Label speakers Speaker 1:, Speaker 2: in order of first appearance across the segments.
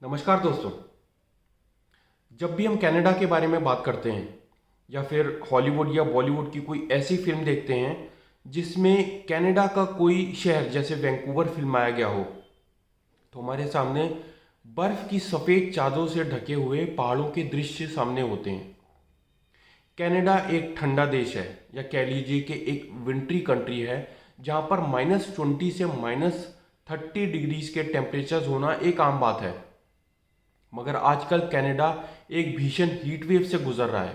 Speaker 1: नमस्कार दोस्तों। जब भी हम कनाडा के बारे में बात करते हैं या फिर हॉलीवुड या बॉलीवुड की कोई ऐसी फिल्म देखते हैं जिसमें कनाडा का कोई शहर जैसे वैंकूवर फिल्माया गया हो, तो हमारे सामने बर्फ की सफ़ेद चादरों से ढके हुए पहाड़ों के दृश्य सामने होते हैं। कनाडा एक ठंडा देश है, या कह लीजिए कि एक विंट्री कंट्री है, जहाँ पर -20 से -30 डिग्रीज के टेम्परेचर्स होना एक आम बात है। मगर आजकल कनाडा एक भीषण हीट वेव से गुजर रहा है।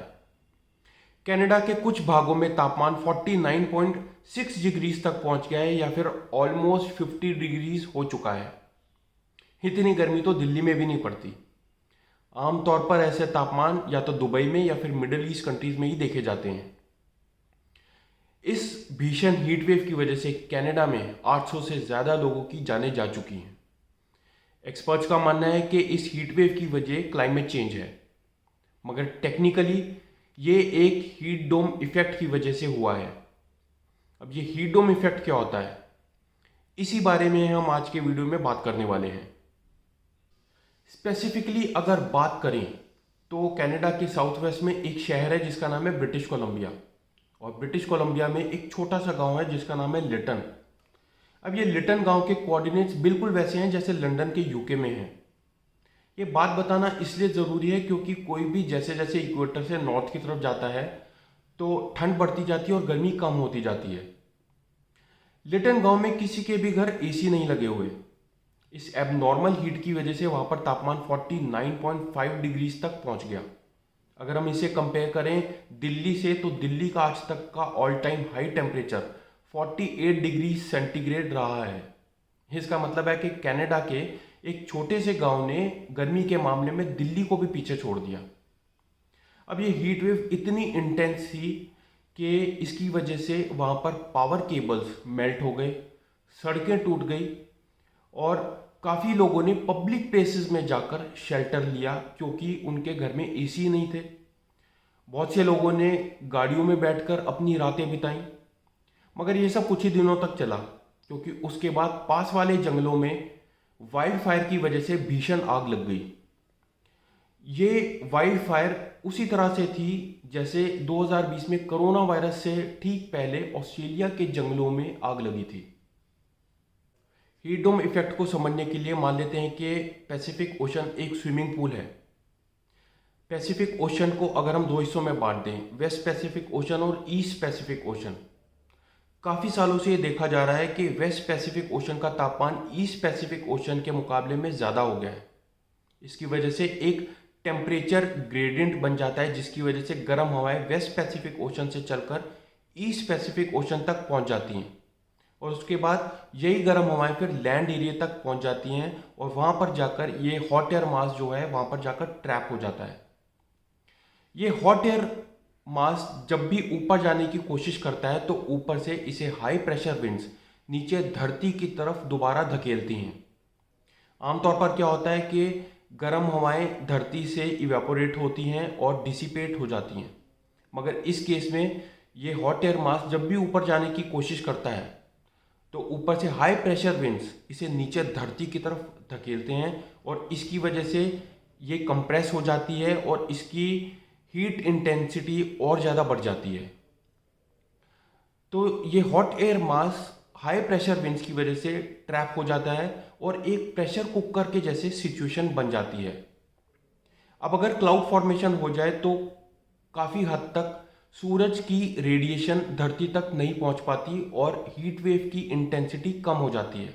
Speaker 1: कनाडा के कुछ भागों में तापमान 49.6 डिग्रीज तक पहुंच गया है, या फिर ऑलमोस्ट 50 डिग्रीज हो चुका है। इतनी गर्मी तो दिल्ली में भी नहीं पड़ती। आमतौर पर ऐसे तापमान या तो दुबई में या फिर मिडिल ईस्ट कंट्रीज में ही देखे जाते हैं। इस भीषण हीट वेव की वजह से कनाडा में 800 से ज़्यादा लोगों की जानें जा चुकी हैं। एक्सपर्ट्स का मानना है कि इस हीट वेव की वजह क्लाइमेट चेंज है, मगर टेक्निकली ये एक हीट डोम इफेक्ट की वजह से हुआ है। अब ये हीट डोम इफेक्ट क्या होता है, इसी बारे में हम आज के वीडियो में बात करने वाले हैं। स्पेसिफिकली अगर बात करें तो कनाडा के साउथ वेस्ट में एक शहर है जिसका नाम है ब्रिटिश कोलंबिया, और ब्रिटिश कोलंबिया में एक छोटा सा गांव है जिसका नाम है लिटन। अब ये लिटन गांव के कोऑर्डिनेट्स बिल्कुल वैसे हैं जैसे लंदन के यूके में हैं। ये बात बताना इसलिए ज़रूरी है क्योंकि कोई भी जैसे जैसे इक्वेटर से नॉर्थ की तरफ जाता है तो ठंड बढ़ती जाती है और गर्मी कम होती जाती है। लिटन गांव में किसी के भी घर एसी नहीं लगे हुए। इस एबनॉर्मल हीट की वजह से वहाँ पर तापमान 49.5 डिग्रीज तक पहुँच गया। अगर हम इसे कंपेयर करें दिल्ली से, तो दिल्ली का आज तक का all time high temperature 48 degree centigrade रहा है। इसका मतलब है कि कनाडा के एक छोटे से गांव ने गर्मी के मामले में दिल्ली को भी पीछे छोड़ दिया। अब ये हीट वेव इतनी इंटेंस थी कि इसकी वजह से वहाँ पर पावर केबल्स मेल्ट हो गए, सड़कें टूट गई, और काफ़ी लोगों ने पब्लिक प्लेसेस में जाकर शेल्टर लिया क्योंकि उनके घर में एसी नहीं थे। बहुत से लोगों ने गाड़ियों में बैठकर अपनी रातें बिताई। मगर ये सब कुछ ही दिनों तक चला, क्योंकि उसके बाद पास वाले जंगलों में वाइल्ड फायर की वजह से भीषण आग लग गई। ये वाइल्ड फायर उसी तरह से थी जैसे 2020 में कोरोना वायरस से ठीक पहले ऑस्ट्रेलिया के जंगलों में आग लगी थी। हीट डोम इफेक्ट को समझने के लिए मान लेते हैं कि पैसिफिक ओशन एक स्विमिंग पूल है। पैसिफिक ओशन को अगर हम दो हिस्सों में बांट दें, वेस्ट पैसिफिक ओशन और ईस्ट पैसिफिक ओशन, काफ़ी सालों से ये देखा जा रहा है कि वेस्ट पैसिफिक ओशन का तापमान ईस्ट पैसिफिक ओशन के मुकाबले में ज़्यादा हो गया है। इसकी वजह से एक टेम्परेचर ग्रेडियंट बन जाता है, जिसकी वजह से गर्म हवाएं वेस्ट पैसिफिक ओशन से चलकर ईस्ट पैसिफिक ओशन तक पहुंच जाती हैं, और उसके बाद यही गर्म हवाएं फिर लैंड एरिया तक पहुंच जाती हैं, और वहाँ पर जाकर ये हॉट एयर मास जो है वहाँ पर जाकर ट्रैप हो जाता है। ये हॉट एयर मास जब भी ऊपर जाने की कोशिश करता है तो ऊपर से इसे हाई प्रेशर विंड्स नीचे धरती की तरफ दोबारा धकेलती हैं। आमतौर पर क्या होता है कि गर्म हवाएं धरती से इवेपोरेट होती हैं और डिसिपेट हो जाती हैं, मगर इस केस में ये हॉट एयर मास जब भी ऊपर जाने की कोशिश करता है तो ऊपर से हाई प्रेशर विंड्स इसे नीचे धरती की तरफ धकेलते हैं, और इसकी वजह से ये कंप्रेस हो जाती है और इसकी हीट इंटेंसिटी और ज़्यादा बढ़ जाती है। तो ये hot air mass high pressure winds की वजह से ट्रैप हो जाता है और एक प्रेशर कुकर के जैसे सिचुएशन बन जाती है। अब अगर क्लाउड फॉर्मेशन हो जाए तो काफ़ी हद तक सूरज की रेडिएशन धरती तक नहीं पहुंच पाती और हीट वेव की इंटेंसिटी कम हो जाती है।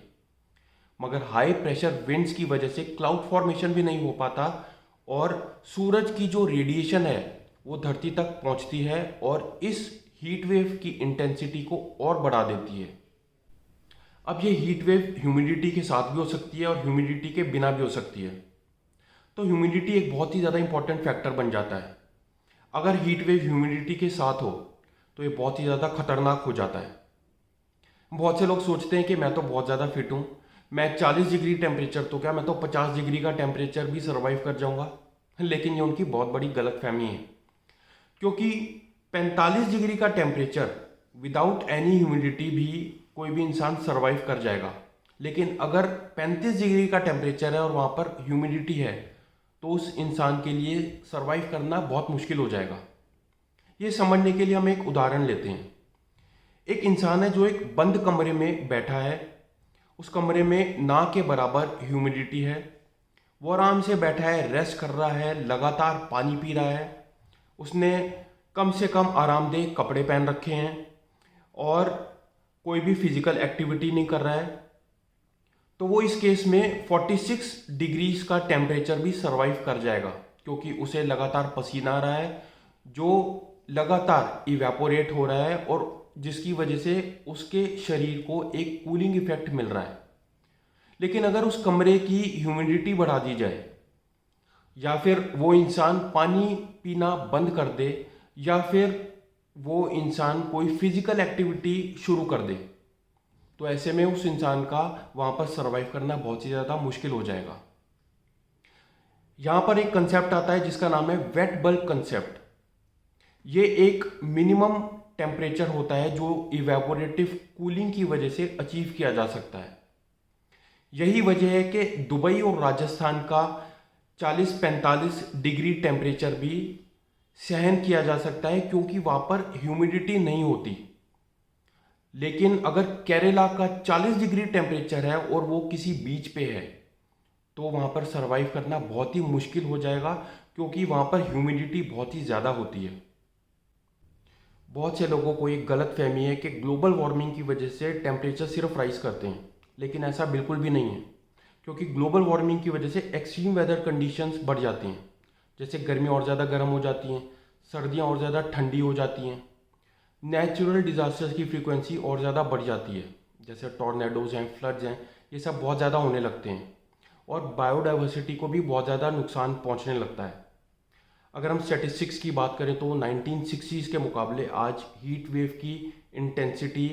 Speaker 1: मगर हाई प्रेशर विंड्स की वजह से क्लाउड फॉर्मेशन भी नहीं हो पाता, और सूरज की जो रेडिएशन है वो धरती तक पहुंचती है और इस हीट वेव की इंटेंसिटी को और बढ़ा देती है। अब ये हीट वेव ह्यूमिडिटी के साथ भी हो सकती है और ह्यूमिडिटी के बिना भी हो सकती है। तो ह्यूमिडिटी एक बहुत ही ज़्यादा इंपॉर्टेंट फैक्टर बन जाता है। अगर हीट वेव ह्यूमिडिटी के साथ हो तो ये बहुत ही ज़्यादा खतरनाक हो जाता है। बहुत से लोग सोचते हैं कि मैं तो बहुत ज़्यादा फिट हूँ, मैं 40 डिग्री टेम्परेचर तो क्या, मैं तो 50 डिग्री का टेम्परेचर भी सर्वाइव कर जाऊँगा। लेकिन ये उनकी बहुत बड़ी गलतफहमी है, क्योंकि 45 डिग्री का टेम्परेचर विदाउट एनी ह्यूमिडिटी भी कोई भी इंसान सर्वाइव कर जाएगा। लेकिन अगर 35 डिग्री का टेम्परेचर है और वहाँ पर ह्यूमिडिटी है तो उस इंसान के लिए सरवाइव करना बहुत मुश्किल हो जाएगा। ये समझने के लिए हम एक उदाहरण लेते हैं। एक इंसान है जो एक बंद कमरे में बैठा है, उस कमरे में ना के बराबर ह्यूमिडिटी है, वो आराम से बैठा है, रेस्ट कर रहा है, लगातार पानी पी रहा है, उसने कम से कम आरामदेह कपड़े पहन रखे हैं और कोई भी फिजिकल एक्टिविटी नहीं कर रहा है, तो वो इस केस में 46 डिग्रीज का टेम्परेचर भी सरवाइव कर जाएगा, क्योंकि उसे लगातार पसीना आ रहा है जो लगातार इवेपोरेट हो रहा है और जिसकी वजह से उसके शरीर को एक कूलिंग इफेक्ट मिल रहा है। लेकिन अगर उस कमरे की ह्यूमिडिटी बढ़ा दी जाए या फिर वो इंसान पानी पीना बंद कर दे या फिर वो इंसान कोई फिजिकल एक्टिविटी शुरू कर दे, तो ऐसे में उस इंसान का वहाँ पर सरवाइव करना बहुत ही ज़्यादा मुश्किल हो जाएगा। यहाँ पर एक कंसेप्ट आता है जिसका नाम है वेट बल्ब कंसेप्ट। ये एक मिनिमम टेम्परेचर होता है जो इवेपोरेटिव कूलिंग की वजह से अचीव किया जा सकता है। यही वजह है कि दुबई और राजस्थान का 40-45 डिग्री टेम्परेचर भी सहन किया जा सकता है क्योंकि वहाँ पर ह्यूमिडिटी नहीं होती। लेकिन अगर केरला का 40 डिग्री टेम्परेचर है और वो किसी बीच पे है तो वहाँ पर सरवाइव करना बहुत ही मुश्किल हो जाएगा क्योंकि वहाँ पर ह्यूमिडिटी बहुत ही ज़्यादा होती है। बहुत से लोगों को एक गलत फहमी है कि ग्लोबल वार्मिंग की वजह से टेम्परेचर सिर्फ राइज करते हैं, लेकिन ऐसा बिल्कुल भी नहीं है, क्योंकि ग्लोबल वार्मिंग की वजह से एक्सट्रीम वेदर कंडीशंस बढ़ जाती हैं। जैसे गर्मी और ज़्यादा गर्म हो जाती हैं, सर्दियाँ और ज़्यादा ठंडी हो जाती हैं, नेचुरल डिज़ास्टर्स की फ्रीक्वेंसी और ज़्यादा बढ़ जाती है, जैसे टॉर्नेडोज हैं, फ्लड्स हैं, ये सब बहुत ज़्यादा होने लगते हैं और बायोडाइवर्सिटी को भी बहुत ज़्यादा नुकसान पहुंचने लगता है। अगर हम स्टैटिस्टिक्स की बात करें तो 1960s के मुकाबले आज हीट वेव की इंटेंसिटी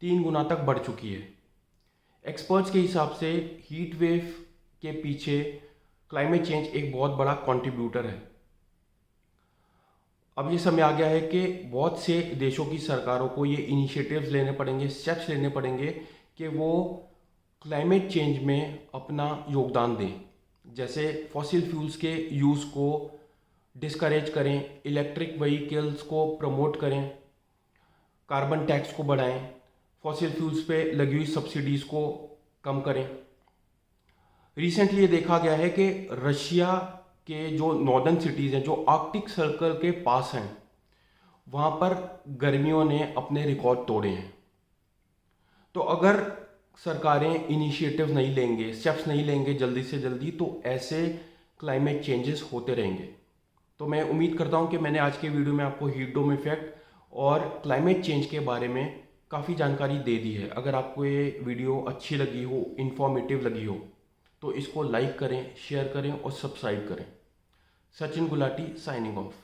Speaker 1: 3 गुना तक बढ़ चुकी है। एक्सपर्ट्स के हिसाब से हीट वेव के पीछे क्लाइमेट चेंज एक बहुत बड़ा कंट्रीब्यूटर है। अब ये समय आ गया है कि बहुत से देशों की सरकारों को ये इनिशिएटिव्स लेने पड़ेंगे, स्टेप्स लेने पड़ेंगे कि वो क्लाइमेट चेंज में अपना योगदान दें। जैसे फॉसिल फ्यूल्स के यूज़ को डिस्करेज करें, इलेक्ट्रिक व्हीकल्स को प्रमोट करें, कार्बन टैक्स को बढ़ाएं, फॉसिल फ्यूल्स पे लगी हुई सब्सिडीज़ को कम करें। रिसेंटली ये देखा गया है कि रशिया के जो नॉर्दर्न सिटीज़ हैं जो आर्कटिक सर्कल के पास हैं, वहाँ पर गर्मियों ने अपने रिकॉर्ड तोड़े हैं। तो अगर सरकारें इनिशिएटिव नहीं लेंगे, स्टेप्स नहीं लेंगे जल्दी से जल्दी, तो ऐसे क्लाइमेट चेंजेस होते रहेंगे। तो मैं उम्मीद करता हूँ कि मैंने आज के वीडियो में आपको हीट डोम इफेक्ट और क्लाइमेट चेंज के बारे में काफ़ी जानकारी दे दी है। अगर आपको ये वीडियो अच्छी लगी हो, इन्फॉर्मेटिव लगी हो, तो इसको लाइक करें, शेयर करें और सब्सक्राइब करें। Sachin Gulati signing off.